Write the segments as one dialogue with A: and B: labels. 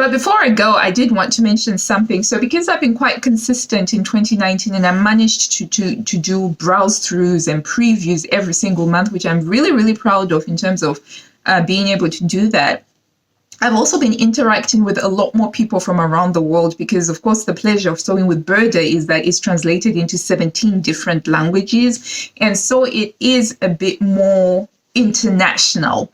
A: But before I go, I did want to mention something. So because I've been quite consistent in 2019 and I managed to do browse throughs and previews every single month, which I'm really, really proud of in terms of being able to do that. I've also been interacting with a lot more people from around the world because, of course, the pleasure of sewing with Burda is that it's translated into 17 different languages. And so it is a bit more international.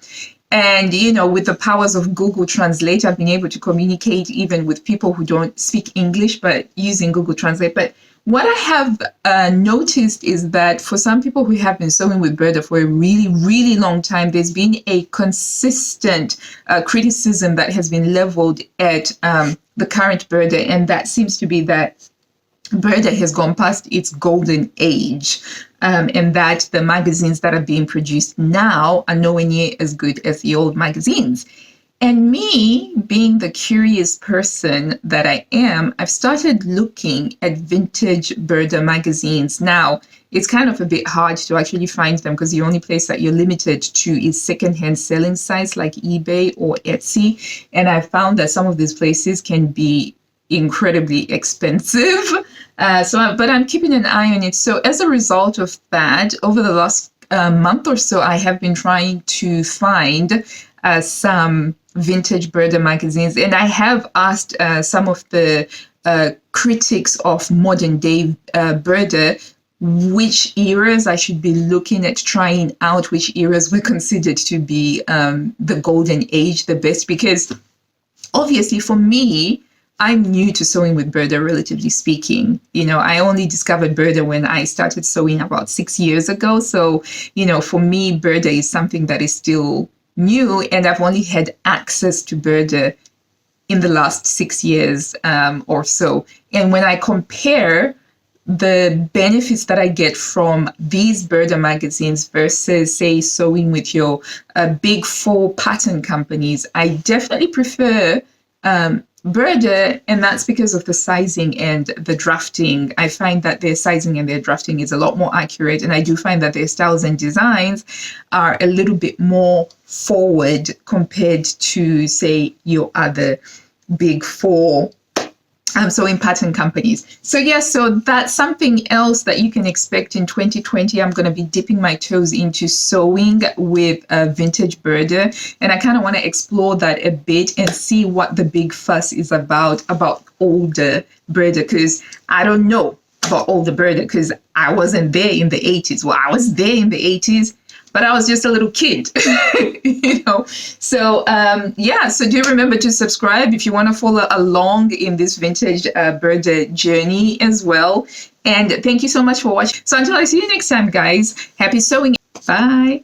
A: And, you know, with the powers of Google Translate, I've been able to communicate even with people who don't speak English, but using Google Translate. But what I have noticed is that for some people who have been sewing with Burda for a really, really long time, there's been a consistent criticism that has been leveled at the current Burda, and that seems to be that Burda has gone past its golden age, and that the magazines that are being produced now are nowhere near as good as the old magazines. And me, being the curious person that I am, I've started looking at vintage Burda magazines. Now, it's kind of a bit hard to actually find them because the only place that you're limited to is secondhand selling sites like eBay or Etsy. And I found that some of these places can be incredibly expensive. But I'm keeping an eye on it. So as a result of that, over the last month or so, I have been trying to find some vintage Burda magazines, and I have asked some of the critics of modern day Burda which eras I should be looking at trying out, which eras were considered to be the golden age, the best, because obviously for me, I'm new to sewing with Burda, relatively speaking. You know, I only discovered Burda when I started sewing about 6 years ago. So, you know, for me, Burda is something that is still new, and I've only had access to Burda in the last 6 years or so. And when I compare the benefits that I get from these Burda magazines versus, say, sewing with your big four pattern companies, I definitely prefer Burda, and that's because of the sizing and the drafting. I find that their sizing and their drafting is a lot more accurate, and I do find that their styles and designs are a little bit more forward compared to, say, your other big four sewing pattern companies. So yes, so that's something else that you can expect in 2020. I'm going to be dipping my toes into sewing with vintage Burda, and I kind of want to explore that a bit and see what the big fuss is about older Burda, because I don't know about older Burda because I wasn't there in the 80s. Well, I was there in the 80s, but I was just a little kid, you know. So yeah, so do remember to subscribe if you want to follow along in this vintage Burda journey as well. And thank you so much for watching. So until I see you next time, guys, happy sewing. Bye.